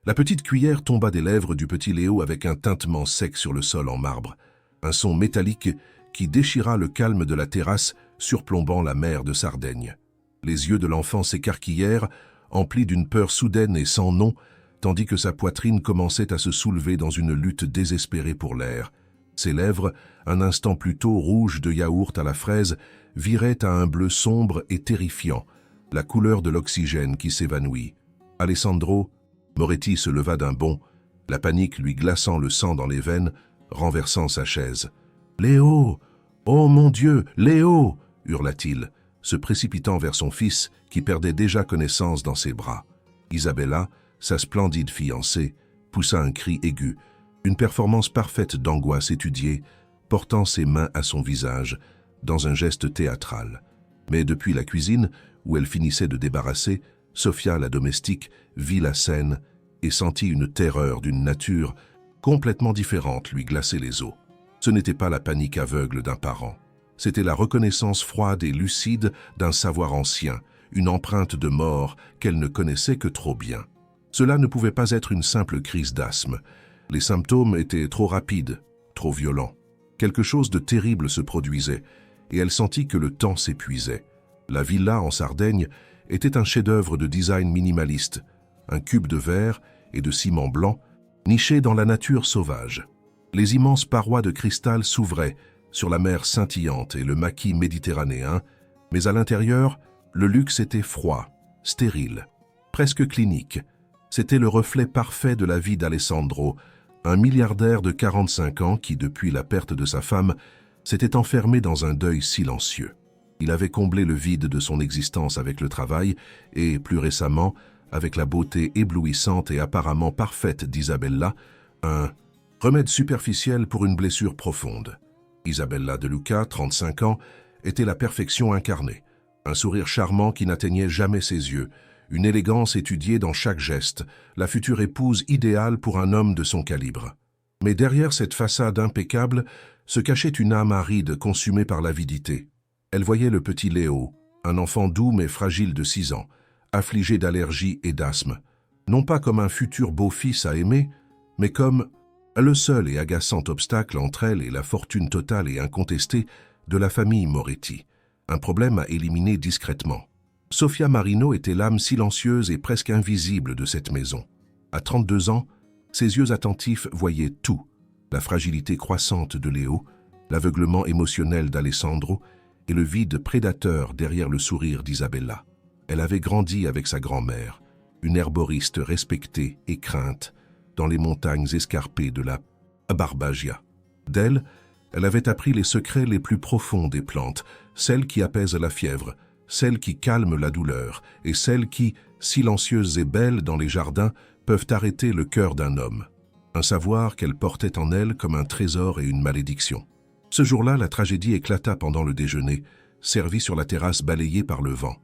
La petite cuillère tomba des lèvres du petit Léo avec un tintement sec sur le sol en marbre, un son métallique qui déchira le calme de la terrasse surplombant la mer de Sardaigne. Les yeux de l'enfant s'écarquillèrent, emplis d'une peur soudaine et sans nom, tandis que sa poitrine commençait à se soulever dans une lutte désespérée pour l'air. Ses lèvres, un instant plus tôt rouges de yaourt à la fraise, viraient à un bleu sombre et terrifiant, la couleur de l'oxygène qui s'évanouit. Alessandro, Moretti se leva d'un bond, la panique lui glaçant le sang dans les veines, renversant sa chaise. « Léo! Oh mon Dieu, Léo !» hurla-t-il, se précipitant vers son fils qui perdait déjà connaissance dans ses bras. Isabella, sa splendide fiancée, poussa un cri aigu, une performance parfaite d'angoisse étudiée, portant ses mains à son visage, dans un geste théâtral. Mais depuis la cuisine, où elle finissait de débarrasser, Sofia, la domestique, vit la scène et sentit une terreur d'une nature complètement différente lui glacer les os. Ce n'était pas la panique aveugle d'un parent. C'était la reconnaissance froide et lucide d'un savoir ancien, une empreinte de mort qu'elle ne connaissait que trop bien. Cela ne pouvait pas être une simple crise d'asthme. Les symptômes étaient trop rapides, trop violents. Quelque chose de terrible se produisait, et elle sentit que le temps s'épuisait. La villa en Sardaigne était un chef-d'œuvre de design minimaliste, un cube de verre et de ciment blanc, niché dans la nature sauvage. Les immenses parois de cristal s'ouvraient sur la mer scintillante et le maquis méditerranéen, mais à l'intérieur, le luxe était froid, stérile, presque clinique. C'était le reflet parfait de la vie d'Alessandro, un milliardaire de 45 ans qui, depuis la perte de sa femme, s'était enfermé dans un deuil silencieux. Il avait comblé le vide de son existence avec le travail et, plus récemment, avec la beauté éblouissante et apparemment parfaite d'Isabella, un remède superficiel pour une blessure profonde. Isabella De Luca, 35 ans, était la perfection incarnée, un sourire charmant qui n'atteignait jamais ses yeux, une élégance étudiée dans chaque geste, la future épouse idéale pour un homme de son calibre. Mais derrière cette façade impeccable se cachait une âme aride consumée par l'avidité. Elle voyait le petit Léo, un enfant doux mais fragile de 6 ans, affligé d'allergies et d'asthme, non pas comme un futur beau-fils à aimer, mais comme le seul et agaçant obstacle entre elle et la fortune totale et incontestée de la famille Moretti, un problème à éliminer discrètement. Sofia Marino était l'âme silencieuse et presque invisible de cette maison. À 32 ans, ses yeux attentifs voyaient tout, la fragilité croissante de Léo, l'aveuglement émotionnel d'Alessandro et le vide prédateur derrière le sourire d'Isabella. Elle avait grandi avec sa grand-mère, une herboriste respectée et crainte, dans les montagnes escarpées de la Barbagia. D'elle, elle avait appris les secrets les plus profonds des plantes, celles qui apaisent la fièvre, celles qui calment la douleur et celles qui, silencieuses et belles dans les jardins, peuvent arrêter le cœur d'un homme. Un savoir qu'elle portait en elle comme un trésor et une malédiction. Ce jour-là, la tragédie éclata pendant le déjeuner, servi sur la terrasse balayée par le vent.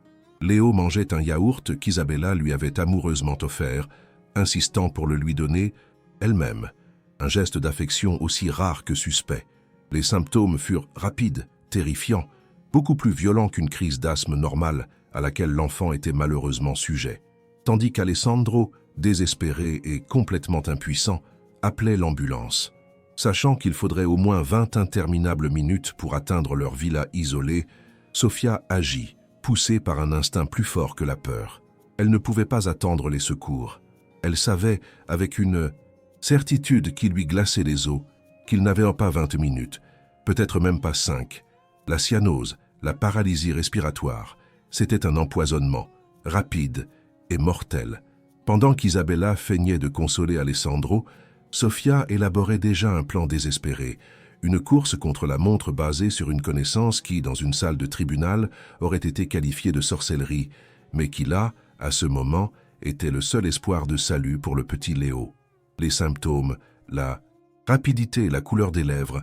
Léo mangeait un yaourt qu'Isabella lui avait amoureusement offert, insistant pour le lui donner elle-même, un geste d'affection aussi rare que suspect. Les symptômes furent rapides, terrifiants, beaucoup plus violents qu'une crise d'asthme normale à laquelle l'enfant était malheureusement sujet. Tandis qu'Alessandro, désespéré et complètement impuissant, appelait l'ambulance. Sachant qu'il faudrait au moins 20 interminables minutes pour atteindre leur villa isolée, Sofia agit, poussée par un instinct plus fort que la peur. Elle ne pouvait pas attendre les secours. Elle savait, avec une certitude qui lui glaçait les os, qu'il n'avait pas 20 minutes, peut-être même pas 5. La cyanose, la paralysie respiratoire, c'était un empoisonnement, rapide et mortel. Pendant qu'Isabella feignait de consoler Alessandro, Sofia élaborait déjà un plan désespéré, une course contre la montre basée sur une connaissance qui, dans une salle de tribunal, aurait été qualifiée de sorcellerie, mais qui là, à ce moment, était le seul espoir de salut pour le petit Léo. Les symptômes, la rapidité et la couleur des lèvres,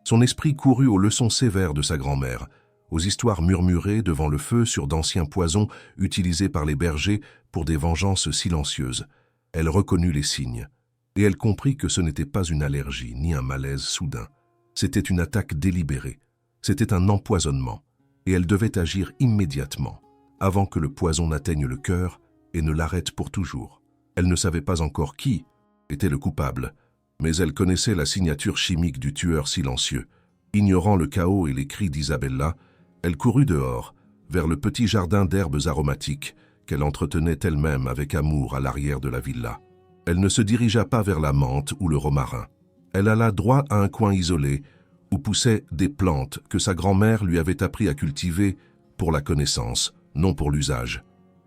son esprit courut aux leçons sévères de sa grand-mère, aux histoires murmurées devant le feu sur d'anciens poisons utilisés par les bergers pour des vengeances silencieuses. Elle reconnut les signes, et elle comprit que ce n'était pas une allergie ni un malaise soudain. C'était une attaque délibérée, c'était un empoisonnement, et elle devait agir immédiatement, avant que le poison n'atteigne le cœur et ne l'arrête pour toujours. Elle ne savait pas encore qui était le coupable, mais elle connaissait la signature chimique du tueur silencieux. Ignorant le chaos et les cris d'Isabella, elle courut dehors, vers le petit jardin d'herbes aromatiques qu'elle entretenait elle-même avec amour à l'arrière de la villa. Elle ne se dirigea pas vers la menthe ou le romarin. Elle alla droit à un coin isolé où poussaient des plantes que sa grand-mère lui avait appris à cultiver pour la connaissance, non pour l'usage.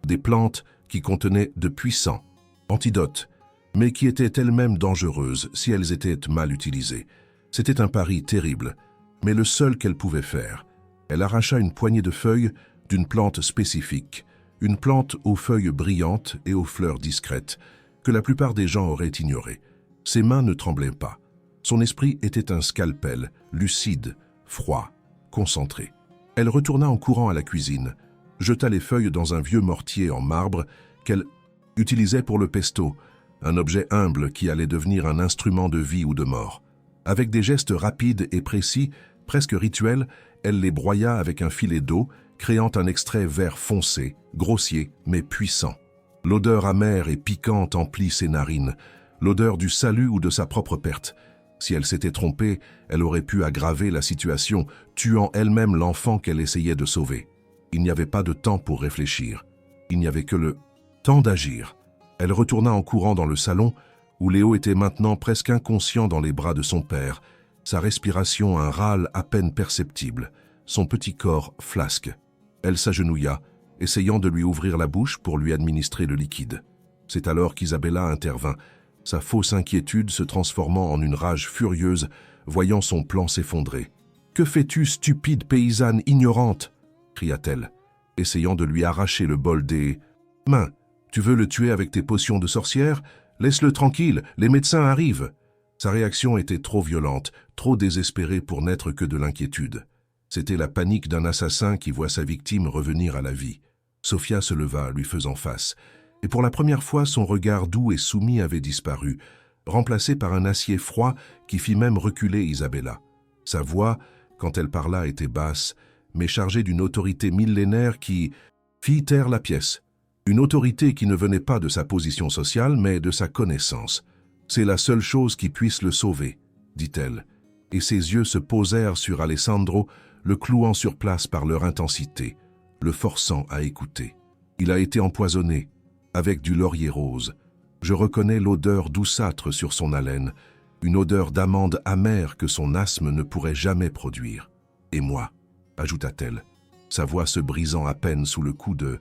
Des plantes qui contenaient de puissants antidotes, mais qui étaient elles-mêmes dangereuses si elles étaient mal utilisées. C'était un pari terrible, mais le seul qu'elle pouvait faire. Elle arracha une poignée de feuilles d'une plante spécifique, une plante aux feuilles brillantes et aux fleurs discrètes, que la plupart des gens auraient ignorées. Ses mains ne tremblaient pas. Son esprit était un scalpel, lucide, froid, concentré. Elle retourna en courant à la cuisine, jeta les feuilles dans un vieux mortier en marbre qu'elle utilisait pour le pesto, un objet humble qui allait devenir un instrument de vie ou de mort. Avec des gestes rapides et précis, presque rituels, elle les broya avec un filet d'eau, créant un extrait vert foncé, grossier mais puissant. L'odeur amère et piquante emplit ses narines, l'odeur du salut ou de sa propre perte. Si elle s'était trompée, elle aurait pu aggraver la situation, tuant elle-même l'enfant qu'elle essayait de sauver. Il n'y avait pas de temps pour réfléchir. Il n'y avait que le temps d'agir. Elle retourna en courant dans le salon, où Léo était maintenant presque inconscient dans les bras de son père, sa respiration un râle à peine perceptible, son petit corps flasque. Elle s'agenouilla, essayant de lui ouvrir la bouche pour lui administrer le liquide. C'est alors qu'Isabella intervint, sa fausse inquiétude se transformant en une rage furieuse, voyant son plan s'effondrer. « Que fais-tu, stupide paysanne ignorante » cria-t-elle, essayant de lui arracher le bol des mains. « Tu veux le tuer avec tes potions de sorcière? Laisse-le tranquille, les médecins arrivent !» Sa réaction était trop violente, trop désespérée pour n'être que de l'inquiétude. C'était la panique d'un assassin qui voit sa victime revenir à la vie. Sophia se leva, lui faisant face, et pour la première fois son regard doux et soumis avait disparu, remplacé par un acier froid qui fit même reculer Isabella. Sa voix, quand elle parla, était basse, mais chargée d'une autorité millénaire qui fit taire la pièce. Une autorité qui ne venait pas de sa position sociale, mais de sa connaissance. « C'est la seule chose qui puisse le sauver », dit-elle, et ses yeux se posèrent sur Alessandro, le clouant sur place par leur intensité, le forçant à écouter. Il a été empoisonné, avec du laurier rose. Je reconnais l'odeur douceâtre sur son haleine, une odeur d'amande amère que son asthme ne pourrait jamais produire. Et moi, ajouta-t-elle, sa voix se brisant à peine sous le coup de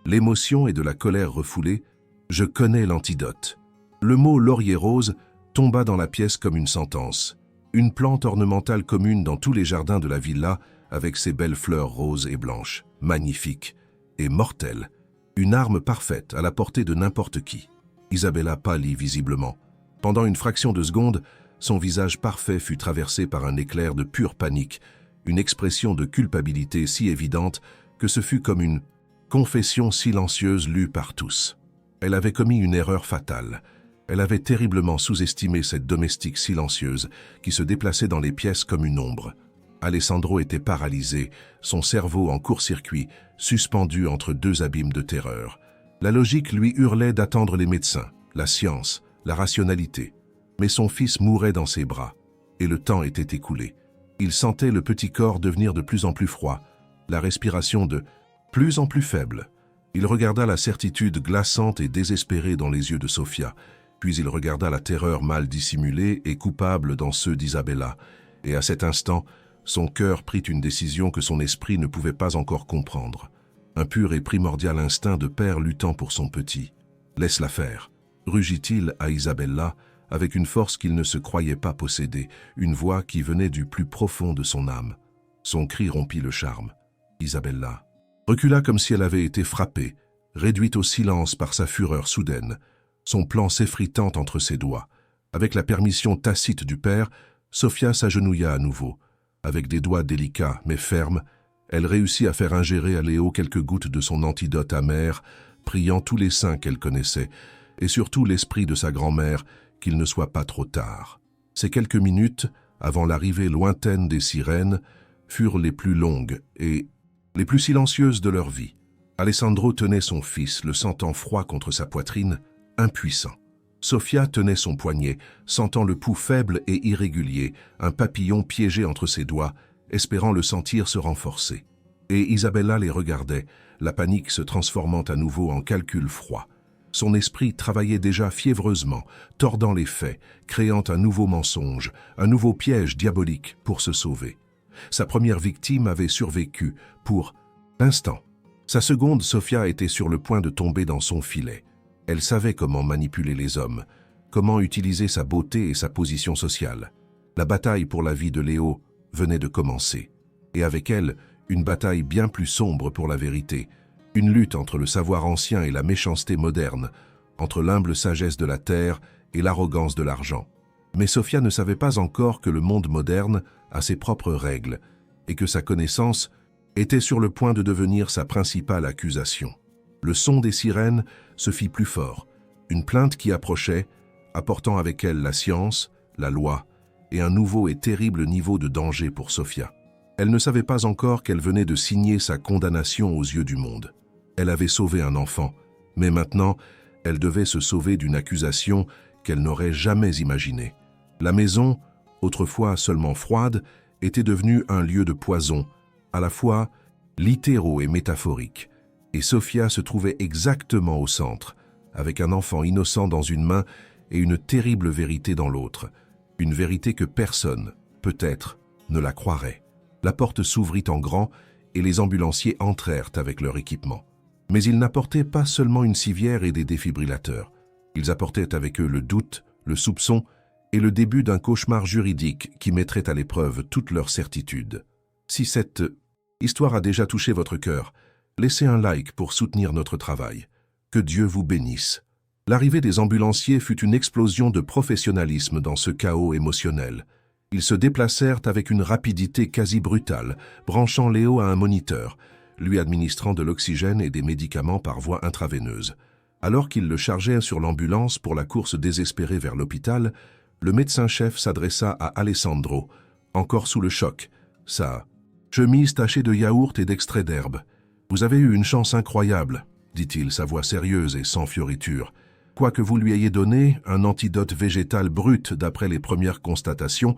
l'émotion et de la colère refoulée, je connais l'antidote. Le mot laurier rose tomba dans la pièce comme une sentence. Une plante ornementale commune dans tous les jardins de la villa, avec ses belles fleurs roses et blanches, magnifiques et mortelles. Une arme parfaite à la portée de n'importe qui. Isabella pâlit visiblement. Pendant une fraction de seconde, son visage parfait fut traversé par un éclair de pure panique, une expression de culpabilité si évidente que ce fut comme une confession silencieuse lue par tous. Elle avait commis une erreur fatale. Elle avait terriblement sous-estimé cette domestique silencieuse qui se déplaçait dans les pièces comme une ombre. Alessandro était paralysé, son cerveau en court-circuit, suspendu entre deux abîmes de terreur. La logique lui hurlait d'attendre les médecins, la science, la rationalité. Mais son fils mourait dans ses bras, et le temps était écoulé. Il sentait le petit corps devenir de plus en plus froid, la respiration de plus en plus faible. Il regarda la certitude glaçante et désespérée dans les yeux de Sophia, puis il regarda la terreur mal dissimulée et coupable dans ceux d'Isabella, et à cet instant, son cœur prit une décision que son esprit ne pouvait pas encore comprendre. Un pur et primordial instinct de père luttant pour son petit. « Laisse-la faire », rugit-il à Isabella, avec une force qu'il ne se croyait pas posséder, une voix qui venait du plus profond de son âme. Son cri rompit le charme. Isabella recula comme si elle avait été frappée, réduite au silence par sa fureur soudaine, son plan s'effritant entre ses doigts. Avec la permission tacite du père, Sophia s'agenouilla à nouveau. Avec des doigts délicats mais fermes, elle réussit à faire ingérer à Léo quelques gouttes de son antidote amer, priant tous les saints qu'elle connaissait, et surtout l'esprit de sa grand-mère, qu'il ne soit pas trop tard. Ces quelques minutes, avant l'arrivée lointaine des sirènes, furent les plus longues et les plus silencieuses de leur vie. Alessandro tenait son fils, le sentant froid contre sa poitrine, impuissant. Sophia tenait son poignet, sentant le pouls faible et irrégulier, un papillon piégé entre ses doigts, espérant le sentir se renforcer. Et Isabella les regardait, la panique se transformant à nouveau en calcul froid. Son esprit travaillait déjà fiévreusement, tordant les faits, créant un nouveau mensonge, un nouveau piège diabolique pour se sauver. Sa première victime avait survécu pour l'instant. Sa seconde, Sophia, était sur le point de tomber dans son filet. Elle savait comment manipuler les hommes, comment utiliser sa beauté et sa position sociale. La bataille pour la vie de Léo venait de commencer. Et avec elle, une bataille bien plus sombre pour la vérité, une lutte entre le savoir ancien et la méchanceté moderne, entre l'humble sagesse de la terre et l'arrogance de l'argent. Mais Sophia ne savait pas encore que le monde moderne a ses propres règles et que sa connaissance était sur le point de devenir sa principale accusation. Le son des sirènes se fit plus fort, une plainte qui approchait, apportant avec elle la science, la loi et un nouveau et terrible niveau de danger pour Sophia. Elle ne savait pas encore qu'elle venait de signer sa condamnation aux yeux du monde. Elle avait sauvé un enfant, mais maintenant, elle devait se sauver d'une accusation qu'elle n'aurait jamais imaginée. La maison, autrefois seulement froide, était devenue un lieu de poison, à la fois littéraux et métaphorique. Et Sophia se trouvait exactement au centre, avec un enfant innocent dans une main et une terrible vérité dans l'autre. Une vérité que personne, peut-être, ne la croirait. La porte s'ouvrit en grand et les ambulanciers entrèrent avec leur équipement. Mais ils n'apportaient pas seulement une civière et des défibrillateurs. Ils apportaient avec eux le doute, le soupçon et le début d'un cauchemar juridique qui mettrait à l'épreuve toute leur certitude. Si cette histoire a déjà touché votre cœur, laissez un like pour soutenir notre travail. Que Dieu vous bénisse. L'arrivée des ambulanciers fut une explosion de professionnalisme dans ce chaos émotionnel. Ils se déplacèrent avec une rapidité quasi brutale, branchant Léo à un moniteur, lui administrant de l'oxygène et des médicaments par voie intraveineuse. Alors qu'ils le chargeaient sur l'ambulance pour la course désespérée vers l'hôpital, le médecin-chef s'adressa à Alessandro, encore sous le choc. Sa chemise tachée de yaourt et d'extrait d'herbe. « Vous avez eu une chance incroyable, » dit-il, sa voix sérieuse et sans fioriture. « Quoique vous lui ayez donné un antidote végétal brut d'après les premières constatations,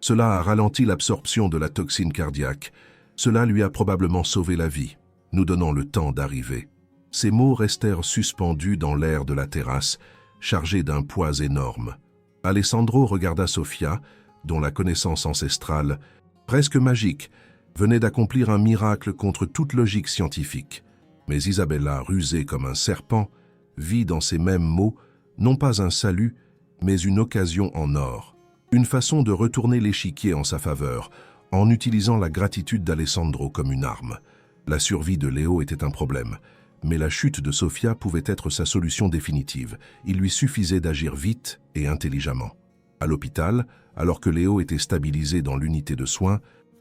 cela a ralenti l'absorption de la toxine cardiaque. Cela lui a probablement sauvé la vie. Nous donnons le temps d'arriver. » Ces mots restèrent suspendus dans l'air de la terrasse, chargés d'un poids énorme. Alessandro regarda Sophia, dont la connaissance ancestrale, presque magique, venait d'accomplir un miracle contre toute logique scientifique. Mais Isabella, rusée comme un serpent, vit dans ces mêmes mots non pas un salut, mais une occasion en or, une façon de retourner l'échiquier en sa faveur, en utilisant la gratitude d'Alessandro comme une arme. La survie de Léo était un problème, mais la chute de Sophia pouvait être sa solution définitive. Il lui suffisait d'agir vite et intelligemment. À l'hôpital, alors que Léo était stabilisé dans l'unité de soins,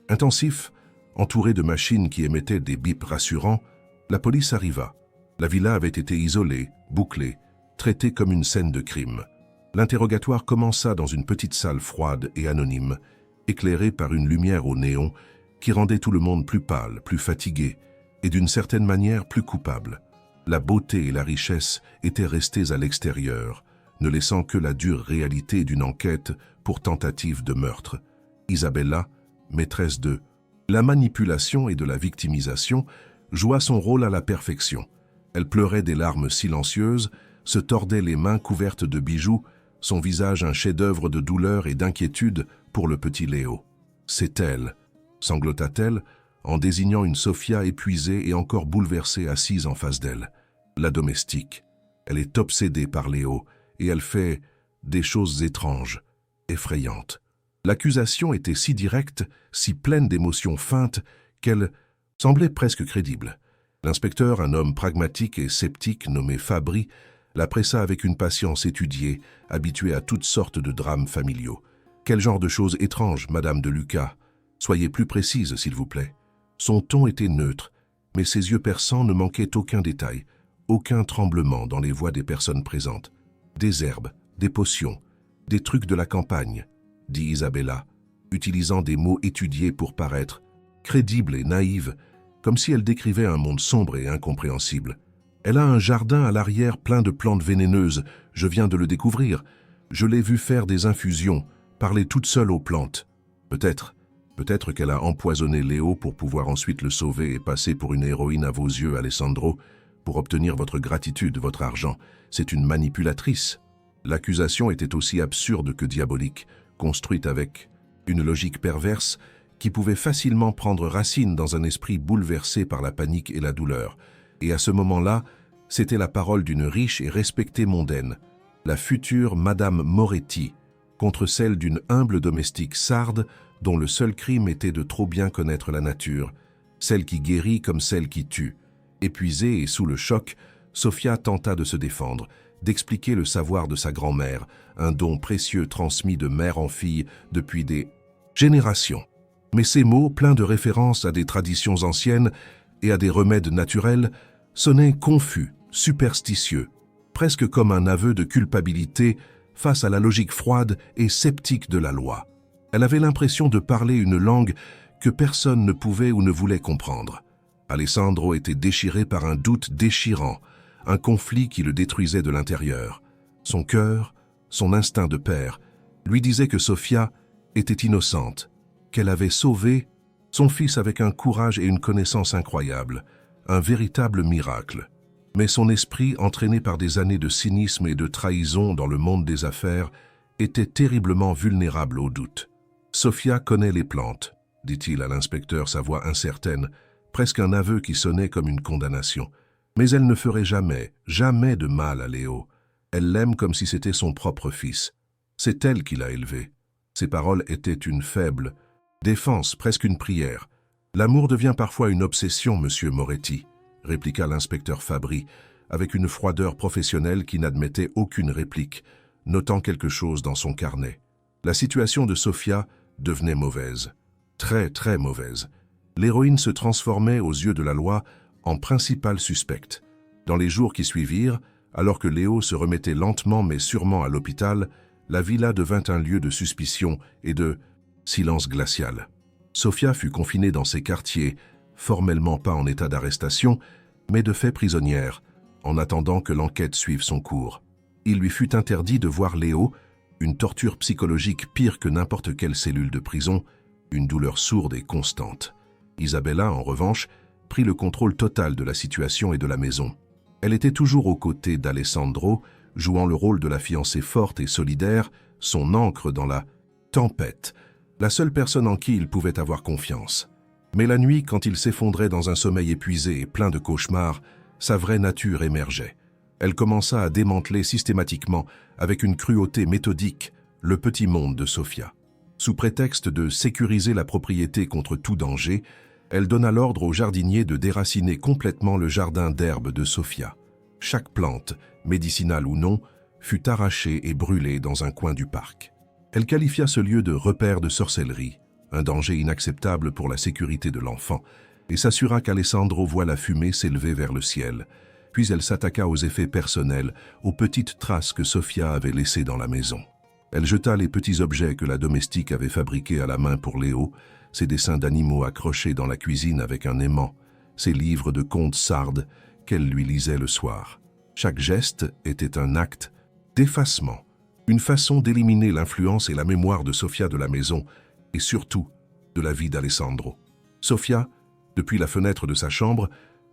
intensif, entouré de machines qui émettaient des bips rassurants, la police arriva. La villa avait été isolée, bouclée, traitée comme une scène de crime. L'interrogatoire commença dans une petite salle froide et anonyme, éclairée par une lumière au néon qui rendait tout le monde plus pâle, plus fatigué et d'une certaine manière plus coupable. La beauté et la richesse étaient restées à l'extérieur, ne laissant que la dure réalité d'une enquête pour tentative de meurtre. Isabella, maîtresse de la manipulation et de la victimisation, joua son rôle à la perfection. Elle pleurait des larmes silencieuses, se tordait les mains couvertes de bijoux, son visage un chef-d'œuvre de douleur et d'inquiétude pour le petit Léo. « C'est elle », sanglota-t-elle, en désignant une Sophia épuisée et encore bouleversée assise en face d'elle. La domestique. Elle est obsédée par Léo et elle fait des choses étranges, effrayantes. L'accusation était si directe, si pleine d'émotions feintes, qu'elle semblait presque crédible. L'inspecteur, un homme pragmatique et sceptique nommé Fabri, la pressa avec une patience étudiée, habituée à toutes sortes de drames familiaux. « Quel genre de choses étranges, Madame de Lucas? Soyez plus précise, s'il vous plaît. » Son ton était neutre, mais ses yeux perçants ne manquaient aucun détail, aucun tremblement dans les voix des personnes présentes. « Des herbes, des potions, des trucs de la campagne, » dit Isabella, utilisant des mots étudiés pour paraître crédible et naïve, comme si elle décrivait un monde sombre et incompréhensible. Elle a un jardin à l'arrière plein de plantes vénéneuses. Je viens de le découvrir. Je l'ai vue faire des infusions, parler toute seule aux plantes. Peut-être qu'elle a empoisonné Léo pour pouvoir ensuite le sauver et passer pour une héroïne à vos yeux, Alessandro, pour obtenir votre gratitude, votre argent. C'est une manipulatrice. L'accusation était aussi absurde que diabolique, construite avec une logique perverse qui pouvait facilement prendre racine dans un esprit bouleversé par la panique et la douleur. Et à ce moment-là, c'était la parole d'une riche et respectée mondaine, la future Madame Moretti, contre celle d'une humble domestique sarde dont le seul crime était de trop bien connaître la nature, celle qui guérit comme celle qui tue. Épuisée et sous le choc, Sofia tenta de se défendre, d'expliquer le savoir de sa grand-mère, un don précieux transmis de mère en fille depuis des générations. Mais ces mots, pleins de références à des traditions anciennes et à des remèdes naturels, sonnaient confus, superstitieux, presque comme un aveu de culpabilité face à la logique froide et sceptique de la loi. Elle avait l'impression de parler une langue que personne ne pouvait ou ne voulait comprendre. Alessandro était déchiré par un doute déchirant, un conflit qui le détruisait de l'intérieur. Son cœur, son instinct de père, lui disait que Sofia était innocente, qu'elle avait sauvé son fils avec un courage et une connaissance incroyables, un véritable miracle. Mais son esprit, entraîné par des années de cynisme et de trahison dans le monde des affaires, était terriblement vulnérable au doute. « Sofia connaît les plantes », dit-il à l'inspecteur, sa voix incertaine, presque un aveu qui sonnait comme une condamnation. Mais elle ne ferait jamais, jamais de mal à Léo. Elle l'aime comme si c'était son propre fils. C'est elle qui l'a élevé. Ses paroles étaient une faible défense, presque une prière. L'amour devient parfois une obsession, monsieur Moretti, répliqua l'inspecteur Fabri, avec une froideur professionnelle qui n'admettait aucune réplique, notant quelque chose dans son carnet. La situation de Sofia devenait mauvaise. Très, très mauvaise. L'héroïne se transformait aux yeux de la loi en principale suspecte. Dans les jours qui suivirent, alors que Léo se remettait lentement mais sûrement à l'hôpital, la villa devint un lieu de suspicion et de silence glacial. Sofia fut confinée dans ses quartiers, formellement pas en état d'arrestation, mais de fait prisonnière, en attendant que l'enquête suive son cours. Il lui fut interdit de voir Léo, une torture psychologique pire que n'importe quelle cellule de prison, une douleur sourde et constante. Isabella, en revanche, prit le contrôle total de la situation et de la maison. Elle était toujours aux côtés d'Alessandro, jouant le rôle de la fiancée forte et solidaire, son ancre dans la tempête, la seule personne en qui il pouvait avoir confiance. Mais la nuit, quand il s'effondrait dans un sommeil épuisé et plein de cauchemars, sa vraie nature émergeait. Elle commença à démanteler systématiquement, avec une cruauté méthodique, le petit monde de Sofia. Sous prétexte de sécuriser la propriété contre tout danger, elle donna l'ordre au jardinier de déraciner complètement le jardin d'herbes de Sofia. Chaque plante, médicinale ou non, fut arrachée et brûlée dans un coin du parc. Elle qualifia ce lieu de repère de sorcellerie, un danger inacceptable pour la sécurité de l'enfant, et s'assura qu'Alessandro voit la fumée s'élever vers le ciel. Puis elle s'attaqua aux effets personnels, aux petites traces que Sofia avait laissées dans la maison. Elle jeta les petits objets que la domestique avait fabriqués à la main pour Léo, ses dessins d'animaux accrochés dans la cuisine avec un aimant, ses livres de contes sardes qu'elle lui lisait le soir. Chaque geste était un acte d'effacement, une façon d'éliminer l'influence et la mémoire de Sofia de la maison, et surtout de la vie d'Alessandro. Sofia, depuis la fenêtre de sa chambre,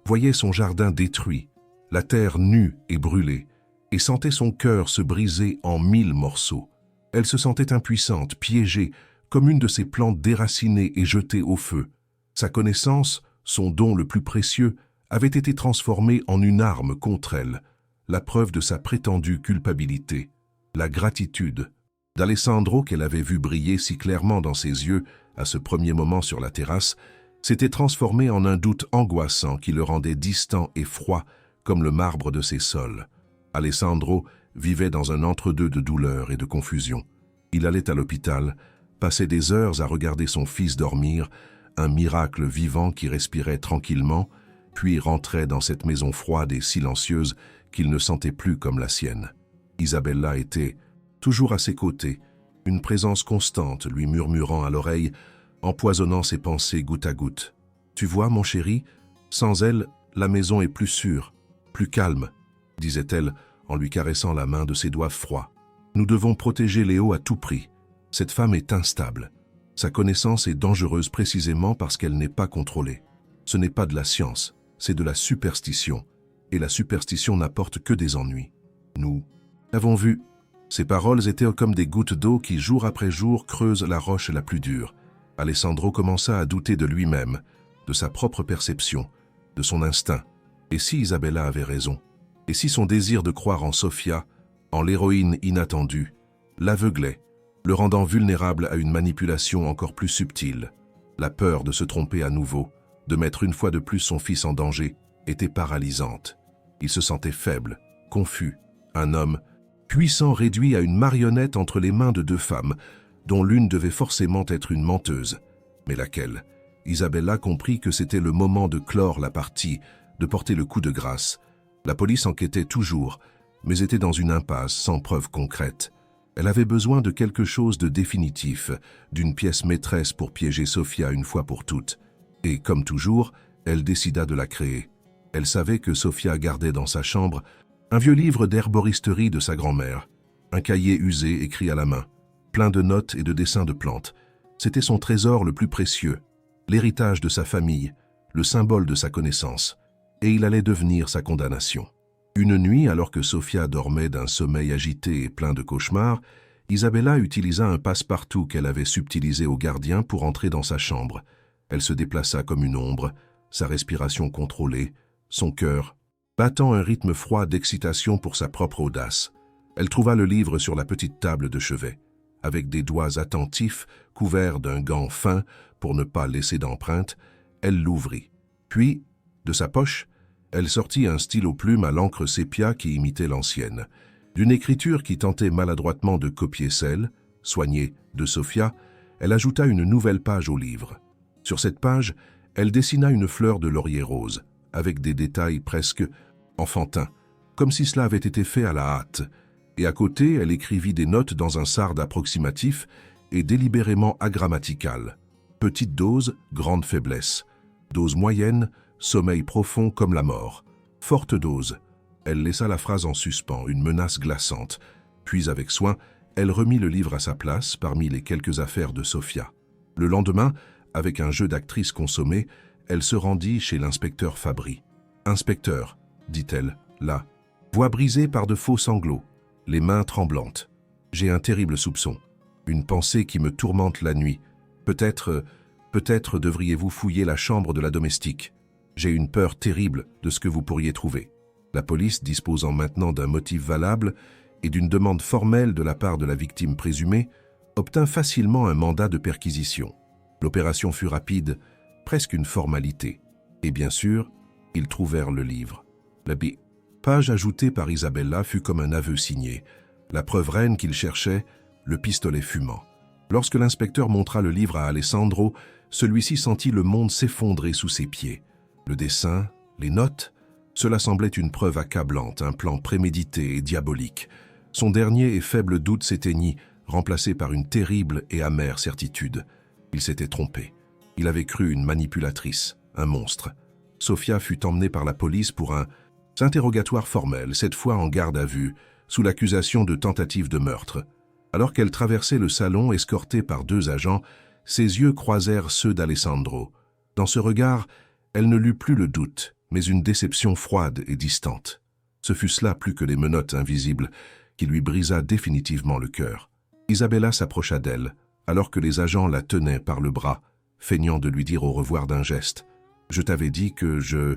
voyait son jardin détruit, la terre nue et brûlée, et sentait son cœur se briser en 1000 morceaux. Elle se sentait impuissante, piégée, comme une de ces plantes déracinées et jetées au feu. Sa connaissance, son don le plus précieux, avait été transformée en une arme contre elle, la preuve de sa prétendue culpabilité. La gratitude d'Alessandro, qu'elle avait vu briller si clairement dans ses yeux à ce premier moment sur la terrasse, s'était transformée en un doute angoissant qui le rendait distant et froid comme le marbre de ses sols. Alessandro vivait dans un entre-deux de douleur et de confusion. Il allait à l'hôpital, passait des heures à regarder son fils dormir, un miracle vivant qui respirait tranquillement, puis rentrait dans cette maison froide et silencieuse qu'il ne sentait plus comme la sienne. Isabella était toujours à ses côtés, une présence constante lui murmurant à l'oreille, empoisonnant ses pensées goutte à goutte. « Tu vois, mon chéri, sans elle, la maison est plus sûre. Plus calme, disait-elle en lui caressant la main de ses doigts froids. Nous devons protéger Léo à tout prix. Cette femme est instable. Sa connaissance est dangereuse précisément parce qu'elle n'est pas contrôlée. Ce n'est pas de la science, c'est de la superstition. Et la superstition n'apporte que des ennuis. Nous l'avons vu. Ces paroles étaient comme des gouttes d'eau qui, jour après jour, creusent la roche la plus dure. Alessandro commença à douter de lui-même, de sa propre perception, de son instinct. Et si Isabella avait raison? Et si son désir de croire en Sofia, en l'héroïne inattendue, l'aveuglait, le rendant vulnérable à une manipulation encore plus subtile? La peur de se tromper à nouveau, de mettre une fois de plus son fils en danger, était paralysante. Il se sentait faible, confus, un homme puissant réduit à une marionnette entre les mains de deux femmes, dont l'une devait forcément être une menteuse. Mais laquelle? Isabella comprit que c'était le moment de clore la partie, de porter le coup de grâce. La police enquêtait toujours, mais était dans une impasse sans preuve concrète. Elle avait besoin de quelque chose de définitif, d'une pièce maîtresse pour piéger Sofia une fois pour toutes. Et, comme toujours, elle décida de la créer. Elle savait que Sofia gardait dans sa chambre un vieux livre d'herboristerie de sa grand-mère, un cahier usé écrit à la main, plein de notes et de dessins de plantes. C'était son trésor le plus précieux, l'héritage de sa famille, le symbole de sa connaissance, et il allait devenir sa condamnation. Une nuit, alors que Sofia dormait d'un sommeil agité et plein de cauchemars, Isabella utilisa un passe-partout qu'elle avait subtilisé au gardien pour entrer dans sa chambre. Elle se déplaça comme une ombre, sa respiration contrôlée, son cœur battant un rythme froid d'excitation pour sa propre audace. Elle trouva le livre sur la petite table de chevet, avec des doigts attentifs couverts d'un gant fin pour ne pas laisser d'empreinte. Elle l'ouvrit. Puis, de sa poche, elle sortit un stylo plume à l'encre sépia qui imitait l'ancienne. D'une écriture qui tentait maladroitement de copier celle, soignée, de Sofia, elle ajouta une nouvelle page au livre. Sur cette page, elle dessina une fleur de laurier rose, avec des détails presque enfantins, comme si cela avait été fait à la hâte. Et à côté, elle écrivit des notes dans un sarde approximatif et délibérément agrammatical. Petite dose, grande faiblesse. Dose moyenne, sommeil profond comme la mort. Forte dose. Elle laissa la phrase en suspens, une menace glaçante. Puis, avec soin, elle remit le livre à sa place parmi les quelques affaires de Sofia. Le lendemain, avec un jeu d'actrice consommé, elle se rendit chez l'inspecteur Fabry. « Inspecteur, dit-elle, là, voix brisée par de faux sanglots, les mains tremblantes. J'ai un terrible soupçon, une pensée qui me tourmente la nuit. Peut-être devriez-vous fouiller la chambre de la domestique. J'ai une peur terrible de ce que vous pourriez trouver. » La police, disposant maintenant d'un motif valable et d'une demande formelle de la part de la victime présumée, obtint facilement un mandat de perquisition. L'opération fut rapide, presque une formalité. Et bien sûr, ils trouvèrent le livre. La page ajoutée par Isabella fut comme un aveu signé. La preuve reine qu'il cherchait, le pistolet fumant. Lorsque l'inspecteur montra le livre à Alessandro, celui-ci sentit le monde s'effondrer sous ses pieds. Le dessin, les notes, cela semblait une preuve accablante, un plan prémédité et diabolique. Son dernier et faible doute s'éteignit, remplacé par une terrible et amère certitude. Il s'était trompé. Il avait cru une manipulatrice, un monstre. Sofia fut emmenée par la police pour un interrogatoire formel, cette fois en garde à vue, sous l'accusation de tentative de meurtre. Alors qu'elle traversait le salon, escortée par deux agents, ses yeux croisèrent ceux d'Alessandro. Dans ce regard, elle ne lut plus le doute, mais une déception froide et distante. Ce fut cela plus que les menottes invisibles qui lui brisa définitivement le cœur. Isabella s'approcha d'elle, alors que les agents la tenaient par le bras, feignant de lui dire au revoir d'un geste. « Je t'avais dit que je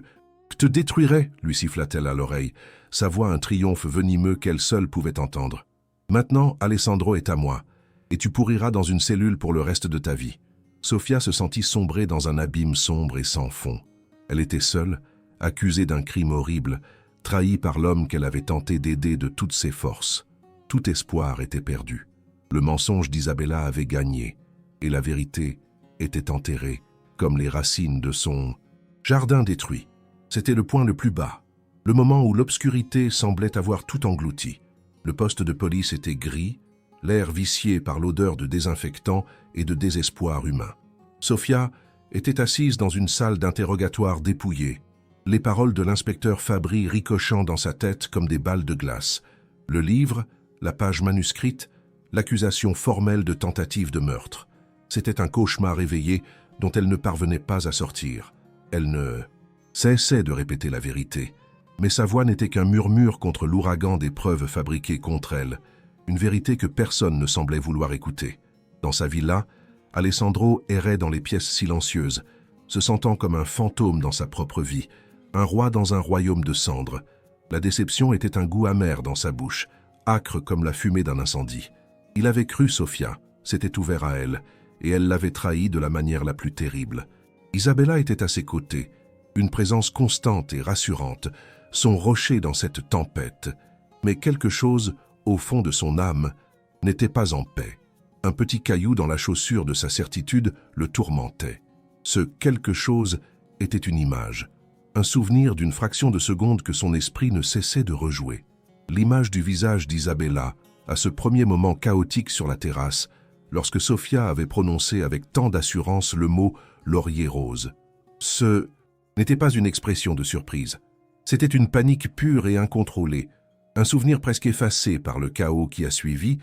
te détruirais » lui siffla-t-elle à l'oreille, sa voix un triomphe venimeux qu'elle seule pouvait entendre. « Maintenant, Alessandro est à moi, et tu pourriras dans une cellule pour le reste de ta vie. » Sofia se sentit sombrer dans un abîme sombre et sans fond. Elle était seule, accusée d'un crime horrible, trahie par l'homme qu'elle avait tenté d'aider de toutes ses forces. Tout espoir était perdu. Le mensonge d'Isabella avait gagné, et la vérité était enterrée, comme les racines de son jardin détruit. C'était le point le plus bas, le moment où l'obscurité semblait avoir tout englouti. Le poste de police était gris, l'air vicié par l'odeur de désinfectant et de désespoir humain. Sofia était assise dans une salle d'interrogatoire dépouillée, les paroles de l'inspecteur Fabry ricochant dans sa tête comme des balles de glace. Le livre, la page manuscrite, l'accusation formelle de tentative de meurtre. C'était un cauchemar éveillé dont elle ne parvenait pas à sortir. Elle ne cessait de répéter la vérité, mais sa voix n'était qu'un murmure contre l'ouragan des preuves fabriquées contre elle, une vérité que personne ne semblait vouloir écouter. Dans sa villa, Alessandro errait dans les pièces silencieuses, se sentant comme un fantôme dans sa propre vie, un roi dans un royaume de cendres. La déception était un goût amer dans sa bouche, âcre comme la fumée d'un incendie. Il avait cru Sofia, s'était ouvert à elle, et elle l'avait trahi de la manière la plus terrible. Isabella était à ses côtés, une présence constante et rassurante, son rocher dans cette tempête. Mais quelque chose, au fond de son âme, n'était pas en paix. Un petit caillou dans la chaussure de sa certitude le tourmentait. Ce quelque chose était une image, un souvenir d'une fraction de seconde que son esprit ne cessait de rejouer. L'image du visage d'Isabella, à ce premier moment chaotique sur la terrasse, lorsque Sofia avait prononcé avec tant d'assurance le mot « laurier rose ». Ce n'était pas une expression de surprise. C'était une panique pure et incontrôlée, un souvenir presque effacé par le chaos qui a suivi,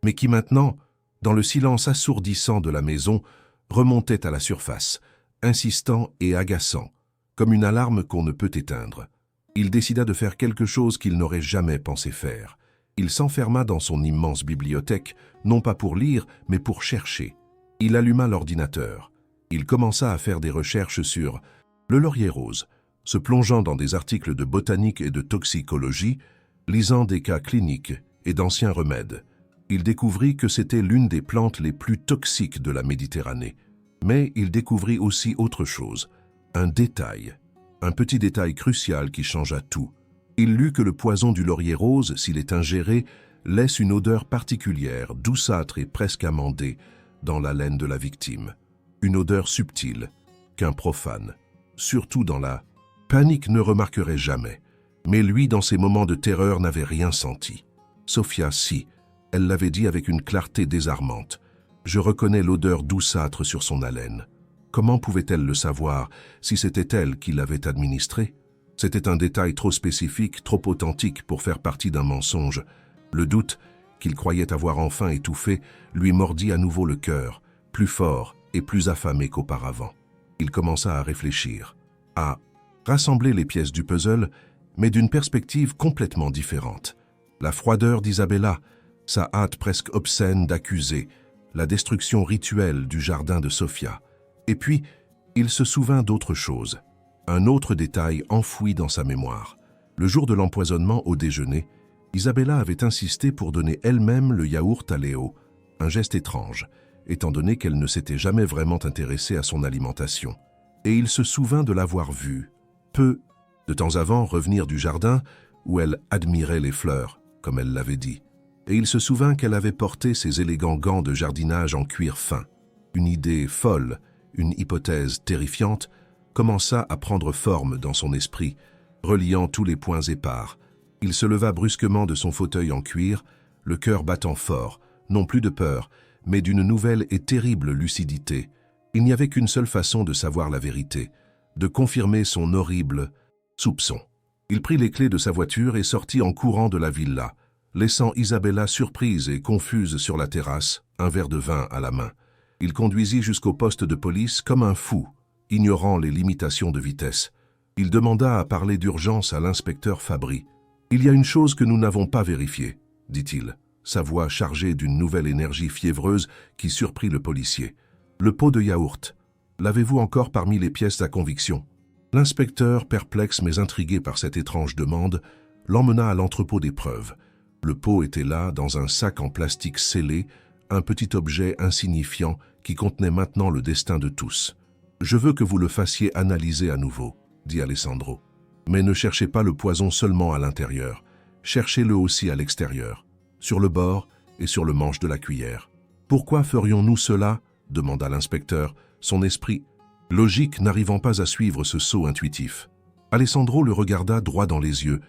mais qui maintenant, dans le silence assourdissant de la maison, remontait à la surface, insistant et agaçant, comme une alarme qu'on ne peut éteindre. Il décida de faire quelque chose qu'il n'aurait jamais pensé faire. Il s'enferma dans son immense bibliothèque, non pas pour lire, mais pour chercher. Il alluma l'ordinateur. Il commença à faire des recherches sur le laurier rose, se plongeant dans des articles de botanique et de toxicologie, lisant des cas cliniques et d'anciens remèdes. Il découvrit que c'était l'une des plantes les plus toxiques de la Méditerranée. Mais il découvrit aussi autre chose, un détail, un petit détail crucial qui changea tout. Il lut que le poison du laurier rose, s'il est ingéré, laisse une odeur particulière, douceâtre et presque amandée, dans la laine de la victime. Une odeur subtile, qu'un profane, surtout dans la panique, ne remarquerait jamais. Mais lui, dans ses moments de terreur, n'avait rien senti. Sofia, si, elle l'avait dit avec une clarté désarmante. Je reconnais l'odeur douceâtre sur son haleine. Comment pouvait-elle le savoir si c'était elle qui l'avait administré? C'était un détail trop spécifique, trop authentique pour faire partie d'un mensonge. Le doute, qu'il croyait avoir enfin étouffé, lui mordit à nouveau le cœur, plus fort et plus affamé qu'auparavant. Il commença à réfléchir, à rassembler les pièces du puzzle, mais d'une perspective complètement différente. La froideur d'Isabella, sa hâte presque obscène d'accuser, la destruction rituelle du jardin de Sofia. Et puis, il se souvint d'autre chose. Un autre détail enfoui dans sa mémoire. Le jour de l'empoisonnement au déjeuner, Isabella avait insisté pour donner elle-même le yaourt à Léo, un geste étrange, étant donné qu'elle ne s'était jamais vraiment intéressée à son alimentation. Et il se souvint de l'avoir vue, de temps avant, revenir du jardin où elle admirait les fleurs, comme elle l'avait dit. Et il se souvint qu'elle avait porté ses élégants gants de jardinage en cuir fin. Une idée folle, une hypothèse terrifiante, commença à prendre forme dans son esprit, reliant tous les points épars. Il se leva brusquement de son fauteuil en cuir, le cœur battant fort, non plus de peur, mais d'une nouvelle et terrible lucidité. Il n'y avait qu'une seule façon de savoir la vérité, de confirmer son horrible soupçon. Il prit les clés de sa voiture et sortit en courant de la villa, laissant Isabella surprise et confuse sur la terrasse, un verre de vin à la main. Il conduisit jusqu'au poste de police comme un fou, ignorant les limitations de vitesse. Il demanda à parler d'urgence à l'inspecteur Fabry. « Il y a une chose que nous n'avons pas vérifiée, » dit-il, sa voix chargée d'une nouvelle énergie fiévreuse qui surprit le policier. « Le pot de yaourt. L'avez-vous encore parmi les pièces à conviction ?» L'inspecteur, perplexe mais intrigué par cette étrange demande, l'emmena à l'entrepôt des preuves. Le pot était là, dans un sac en plastique scellé, un petit objet insignifiant qui contenait maintenant le destin de tous. « Je veux que vous le fassiez analyser à nouveau, » dit Alessandro. « Mais ne cherchez pas le poison seulement à l'intérieur. Cherchez-le aussi à l'extérieur, sur le bord et sur le manche de la cuillère. »« Pourquoi ferions-nous cela ?» demanda l'inspecteur, son esprit logique n'arrivant pas à suivre ce saut intuitif. Alessandro le regarda droit dans les yeux,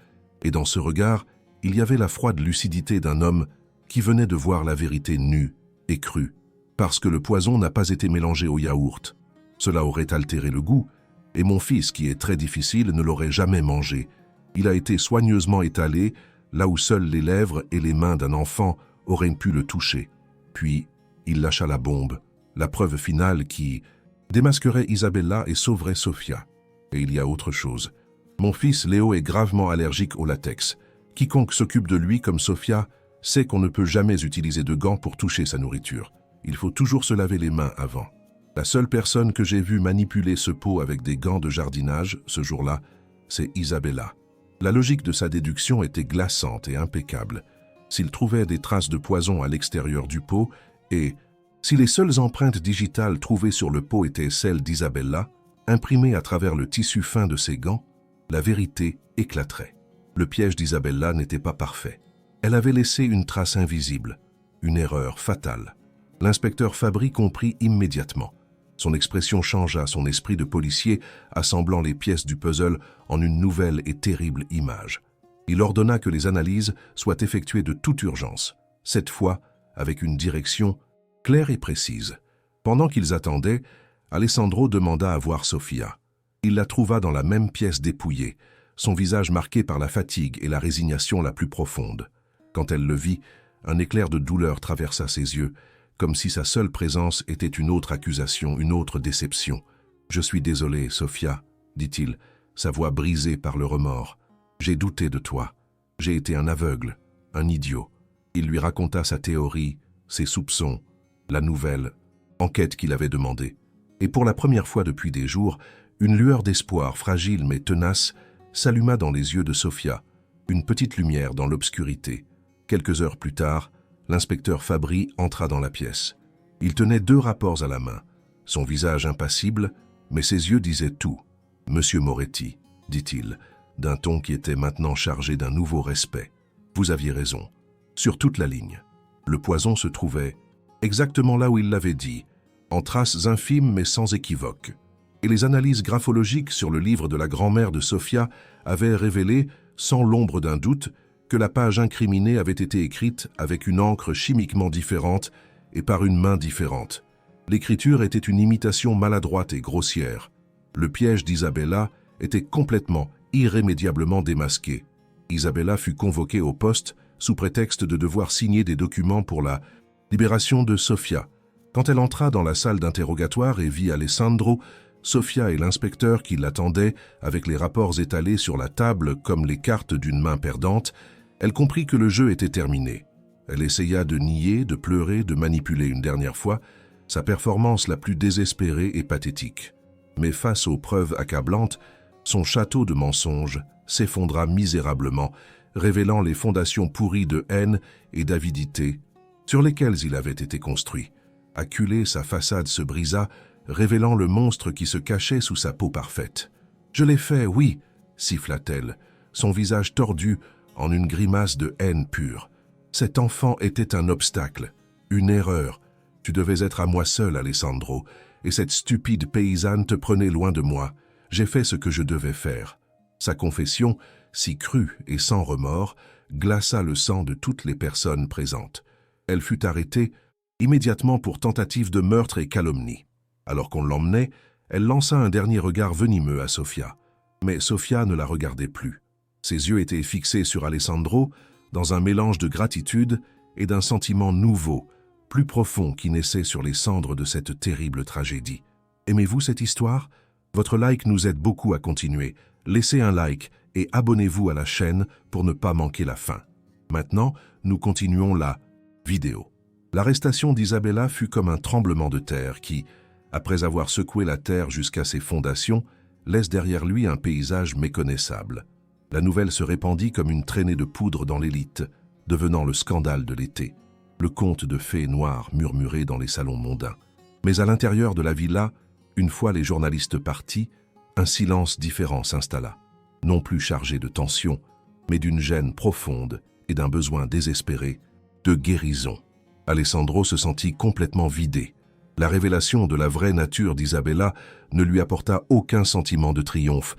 et dans ce regard, il y avait la froide lucidité d'un homme qui venait de voir la vérité nue et crue. Parce que le poison n'a pas été mélangé au yaourt. Cela aurait altéré le goût, Et mon fils, qui est très difficile, ne l'aurait jamais mangé. Il a été soigneusement étalé, là où seules les lèvres et les mains d'un enfant auraient pu le toucher. Puis, il lâcha la bombe, la preuve finale qui démasquerait Isabella et sauverait Sofia. Et il y a autre chose. Mon fils Léo est gravement allergique au latex. Quiconque s'occupe de lui comme Sofia sait qu'on ne peut jamais utiliser de gants pour toucher sa nourriture. Il faut toujours se laver les mains avant. La seule personne que j'ai vue manipuler ce pot avec des gants de jardinage ce jour-là, c'est Isabella. La logique de sa déduction était glaçante et impeccable. S'il trouvait des traces de poison à l'extérieur du pot et si les seules empreintes digitales trouvées sur le pot étaient celles d'Isabella, imprimées à travers le tissu fin de ses gants, la vérité éclaterait. Le piège d'Isabella n'était pas parfait. Elle avait laissé une trace invisible, une erreur fatale. L'inspecteur Fabry comprit immédiatement. Son expression changea, son esprit de policier assemblant les pièces du puzzle en une nouvelle et terrible image. Il ordonna que les analyses soient effectuées de toute urgence, cette fois avec une direction claire et précise. Pendant qu'ils attendaient, Alessandro demanda à voir Sofia. Il la trouva dans la même pièce dépouillée, son visage marqué par la fatigue et la résignation la plus profonde. Quand elle le vit, un éclair de douleur traversa ses yeux, comme si sa seule présence était une autre accusation, une autre déception. « Je suis désolé, Sofia, » dit-il, sa voix brisée par le remords. « J'ai douté de toi. J'ai été un aveugle, un idiot. » Il lui raconta sa théorie, ses soupçons, la nouvelle enquête qu'il avait demandée. Et pour la première fois depuis des jours, une lueur d'espoir, fragile mais tenace, s'alluma dans les yeux de Sofia, une petite lumière dans l'obscurité. Quelques heures plus tard, l'inspecteur Fabry entra dans la pièce. Il tenait 2 rapports à la main, son visage impassible, mais ses yeux disaient tout. « Monsieur Moretti, » dit-il, d'un ton qui était maintenant chargé d'un nouveau respect. « Vous aviez raison. Sur toute la ligne. Le poison se trouvait exactement là où il l'avait dit, en traces infimes mais sans équivoque. Et les analyses graphologiques sur le livre de la grand-mère de Sofia avaient révélé, sans l'ombre d'un doute, que la page incriminée avait été écrite avec une encre chimiquement différente et par une main différente. L'écriture était une imitation maladroite et grossière. Le piège d'Isabella était complètement, irrémédiablement démasqué. Isabella fut convoquée au poste sous prétexte de devoir signer des documents pour la libération de Sofia. Quand elle entra dans la salle d'interrogatoire et vit Alessandro, Sofia et l'inspecteur qui l'attendaient avec les rapports étalés sur la table comme les cartes d'une main perdante, elle comprit que le jeu était terminé. Elle essaya de nier, de pleurer, de manipuler une dernière fois, sa performance la plus désespérée et pathétique. Mais face aux preuves accablantes, son château de mensonges s'effondra misérablement, révélant les fondations pourries de haine et d'avidité sur lesquelles il avait été construit. Acculé, sa façade se brisa, révélant le monstre qui se cachait sous sa peau parfaite. « Je l'ai fait, oui !» siffla-t-elle, son visage tordu en une grimace de haine pure. « Cet enfant était un obstacle, une erreur. Tu devais être à moi seul, Alessandro, et cette stupide paysanne te prenait loin de moi. J'ai fait ce que je devais faire. » Sa confession, si crue et sans remords, glaça le sang de toutes les personnes présentes. Elle fut arrêtée immédiatement pour tentative de meurtre et calomnie. Alors qu'on l'emmenait, elle lança un dernier regard venimeux à Sofia. Mais Sofia ne la regardait plus. Ses yeux étaient fixés sur Alessandro, dans un mélange de gratitude et d'un sentiment nouveau, plus profond qui naissait sur les cendres de cette terrible tragédie. Aimez-vous cette histoire? Votre like nous aide beaucoup à continuer. Laissez un like et abonnez-vous à la chaîne pour ne pas manquer la fin. Maintenant, nous continuons la vidéo. L'arrestation d'Isabella fut comme un tremblement de terre qui, après avoir secoué la terre jusqu'à ses fondations, laisse derrière lui un paysage méconnaissable. La nouvelle se répandit comme une traînée de poudre dans l'élite, devenant le scandale de l'été, le conte de fées noires murmuré dans les salons mondains. Mais à l'intérieur de la villa, une fois les journalistes partis, un silence différent s'installa, non plus chargé de tension, mais d'une gêne profonde et d'un besoin désespéré de guérison. Alessandro se sentit complètement vidé. La révélation de la vraie nature d'Isabella ne lui apporta aucun sentiment de triomphe,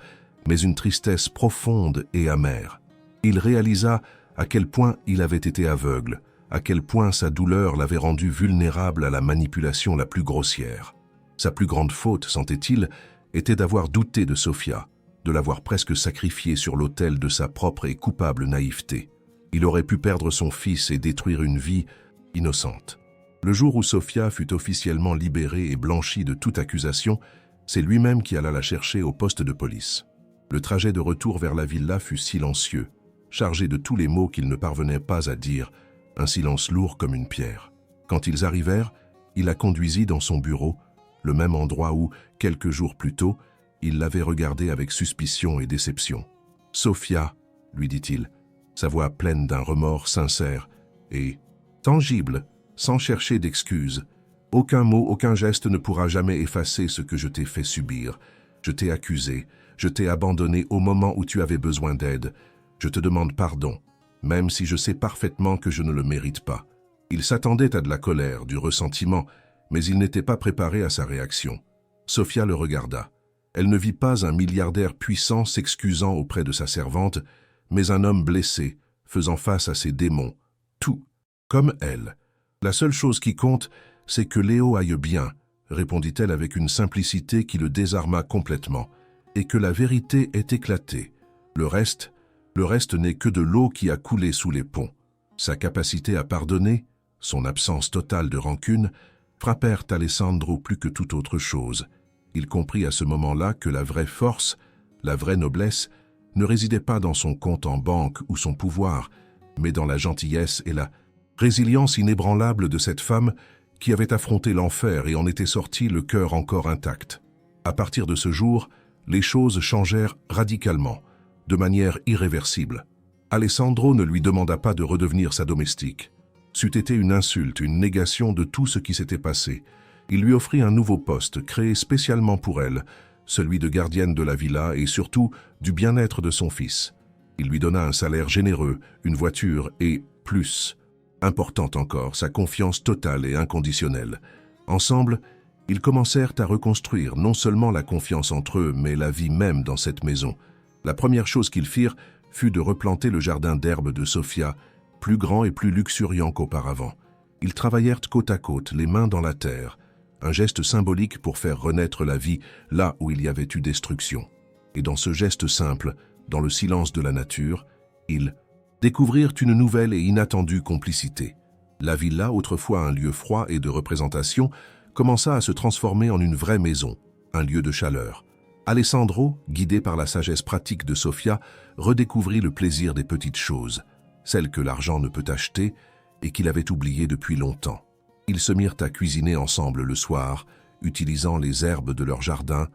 mais une tristesse profonde et amère. Il réalisa à quel point il avait été aveugle, à quel point sa douleur l'avait rendu vulnérable à la manipulation la plus grossière. Sa plus grande faute, sentait-il, était d'avoir douté de Sofia, de l'avoir presque sacrifiée sur l'autel de sa propre et coupable naïveté. Il aurait pu perdre son fils et détruire une vie innocente. Le jour où Sofia fut officiellement libérée et blanchie de toute accusation, c'est lui-même qui alla la chercher au poste de police. Le trajet de retour vers la villa fut silencieux, chargé de tous les mots qu'il ne parvenait pas à dire, un silence lourd comme une pierre. Quand ils arrivèrent, il la conduisit dans son bureau, le même endroit où, quelques jours plus tôt, il l'avait regardée avec suspicion et déception. « Sofia », lui dit-il, sa voix pleine d'un remords sincère et tangible, sans chercher d'excuses. « Aucun mot, aucun geste ne pourra jamais effacer ce que je t'ai fait subir. Je t'ai accusé, je t'ai abandonné au moment où tu avais besoin d'aide. Je te demande pardon, même si je sais parfaitement que je ne le mérite pas. » Il s'attendait à de la colère, du ressentiment, mais il n'était pas préparé à sa réaction. Sofia le regarda. Elle ne vit pas un milliardaire puissant s'excusant auprès de sa servante, mais un homme blessé, faisant face à ses démons. Tout, comme elle. La seule chose qui compte, c'est que Léo aille bien, répondit-elle avec une simplicité qui le désarma complètement, et que la vérité ait éclaté. Le reste n'est que de l'eau qui a coulé sous les ponts. Sa capacité à pardonner, son absence totale de rancune, frappèrent Alessandro plus que toute autre chose. Il comprit à ce moment-là que la vraie force, la vraie noblesse, ne résidait pas dans son compte en banque ou son pouvoir, mais dans la gentillesse et la résilience inébranlable de cette femme qui avait affronté l'enfer et en était sortie le cœur encore intact. À partir de ce jour, les choses changèrent radicalement, de manière irréversible. Alessandro ne lui demanda pas de redevenir sa domestique. C'eût été une insulte, une négation de tout ce qui s'était passé. Il lui offrit un nouveau poste, créé spécialement pour elle, celui de gardienne de la villa et surtout du bien-être de son fils. Il lui donna un salaire généreux, une voiture et, plus important encore, sa confiance totale et inconditionnelle. Ensemble, ils commencèrent à reconstruire non seulement la confiance entre eux, mais la vie même dans cette maison. La première chose qu'ils firent fut de replanter le jardin d'herbe de Sofia, plus grand et plus luxuriant qu'auparavant. Ils travaillèrent côte à côte, les mains dans la terre, un geste symbolique pour faire renaître la vie là où il y avait eu destruction. Et dans ce geste simple, dans le silence de la nature, ils découvrirent une nouvelle et inattendue complicité. La villa, autrefois un lieu froid et de représentation, commença à se transformer en une vraie maison, un lieu de chaleur. Alessandro, guidé par la sagesse pratique de Sofia, redécouvrit le plaisir des petites choses, celles que l'argent ne peut acheter et qu'il avait oubliées depuis longtemps. Ils se mirent à cuisiner ensemble le soir, utilisant les herbes de leur jardin,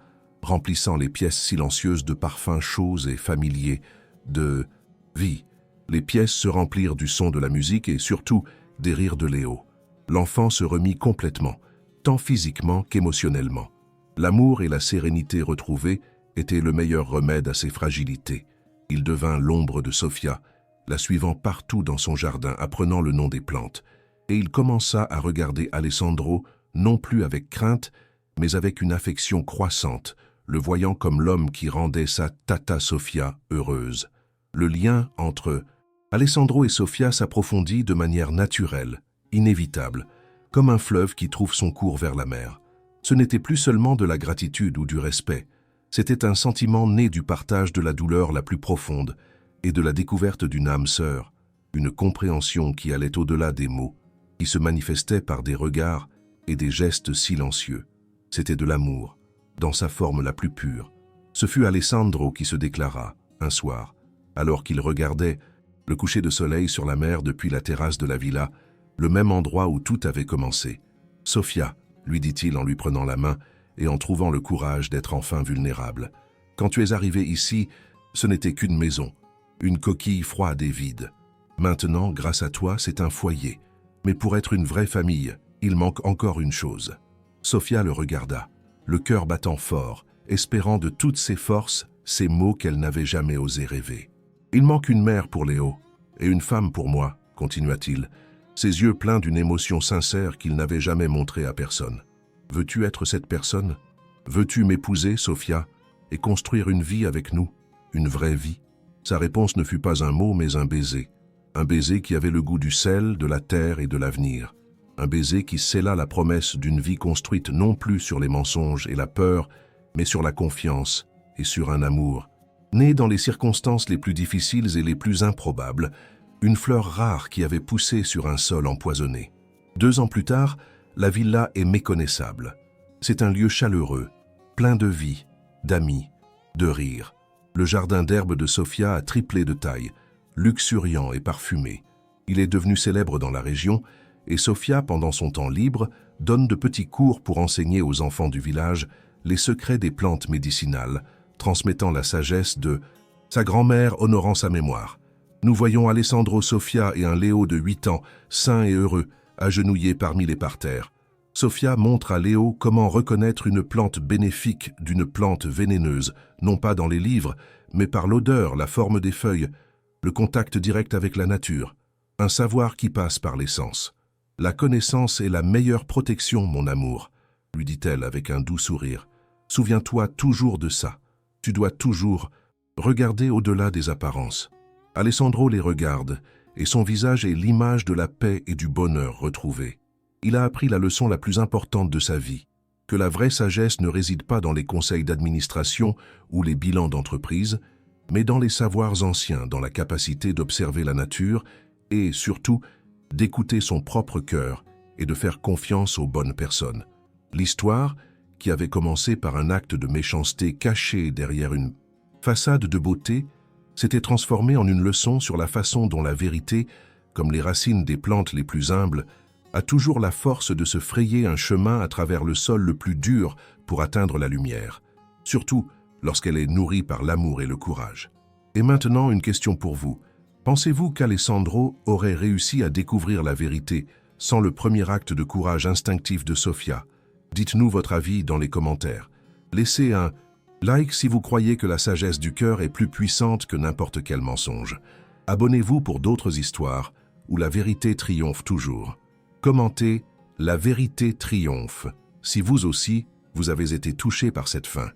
remplissant les pièces silencieuses de parfums chauds et familiers, de vie. Les pièces se remplirent du son de la musique et surtout des rires de Léo. L'enfant se remit complètement, tant physiquement qu'émotionnellement. L'amour et la sérénité retrouvés étaient le meilleur remède à ses fragilités. Il devint l'ombre de Sofia, la suivant partout dans son jardin, apprenant le nom des plantes. Et il commença à regarder Alessandro, non plus avec crainte, mais avec une affection croissante, le voyant comme l'homme qui rendait sa tata Sofia heureuse. Le lien entre Alessandro et Sofia s'approfondit de manière naturelle, inévitable, comme un fleuve qui trouve son cours vers la mer. Ce n'était plus seulement de la gratitude ou du respect, c'était un sentiment né du partage de la douleur la plus profonde et de la découverte d'une âme sœur, une compréhension qui allait au-delà des mots, qui se manifestait par des regards et des gestes silencieux. C'était de l'amour, dans sa forme la plus pure. Ce fut Alessandro qui se déclara, un soir, alors qu'il regardait le coucher de soleil sur la mer depuis la terrasse de la villa, le même endroit où tout avait commencé. « Sofia », lui dit-il en lui prenant la main et en trouvant le courage d'être enfin vulnérable. « Quand tu es arrivée ici, ce n'était qu'une maison, une coquille froide et vide. Maintenant, grâce à toi, c'est un foyer. Mais pour être une vraie famille, il manque encore une chose. » Sofia le regarda, le cœur battant fort, espérant de toutes ses forces ces mots qu'elle n'avait jamais osé rêver. « Il manque une mère pour Léo, et une femme pour moi, » continua-t-il, ses yeux pleins d'une émotion sincère qu'il n'avait jamais montrée à personne. « Veux-tu être cette personne? Veux-tu m'épouser, Sofia, et construire une vie avec nous, une vraie vie ?» Sa réponse ne fut pas un mot, mais un baiser qui avait le goût du sel, de la terre et de l'avenir. Un baiser qui scella la promesse d'une vie construite non plus sur les mensonges et la peur, mais sur la confiance et sur un amour. Née dans les circonstances les plus difficiles et les plus improbables, une fleur rare qui avait poussé sur un sol empoisonné. 2 ans plus tard, la villa est méconnaissable. C'est un lieu chaleureux, plein de vie, d'amis, de rires. Le jardin d'herbe de Sofia a triplé de taille, luxuriant et parfumé. Il est devenu célèbre dans la région et Sofia, pendant son temps libre, donne de petits cours pour enseigner aux enfants du village les secrets des plantes médicinales, transmettant la sagesse de sa grand-mère honorant sa mémoire. Nous voyons Alessandro, Sofia et un Léo de 8 ans, sains et heureux, agenouillés parmi les parterres. Sofia montre à Léo comment reconnaître une plante bénéfique d'une plante vénéneuse, non pas dans les livres, mais par l'odeur, la forme des feuilles, le contact direct avec la nature, un savoir qui passe par les sens. La connaissance est la meilleure protection, mon amour, lui dit-elle avec un doux sourire. Souviens-toi toujours de ça. Tu dois toujours regarder au-delà des apparences. Alessandro les regarde, et son visage est l'image de la paix et du bonheur retrouvés. Il a appris la leçon la plus importante de sa vie, que la vraie sagesse ne réside pas dans les conseils d'administration ou les bilans d'entreprise, mais dans les savoirs anciens, dans la capacité d'observer la nature et, surtout, d'écouter son propre cœur et de faire confiance aux bonnes personnes. L'histoire, qui avait commencé par un acte de méchanceté caché derrière une façade de beauté, s'était transformée en une leçon sur la façon dont la vérité, comme les racines des plantes les plus humbles, a toujours la force de se frayer un chemin à travers le sol le plus dur pour atteindre la lumière, surtout lorsqu'elle est nourrie par l'amour et le courage. Et maintenant, une question pour vous. Pensez-vous qu'Alessandro aurait réussi à découvrir la vérité sans le premier acte de courage instinctif de Sofia? Dites-nous votre avis dans les commentaires. Laissez un like si vous croyez que la sagesse du cœur est plus puissante que n'importe quel mensonge. Abonnez-vous pour d'autres histoires où la vérité triomphe toujours. Commentez « La vérité triomphe » si vous aussi, vous avez été touché par cette fin.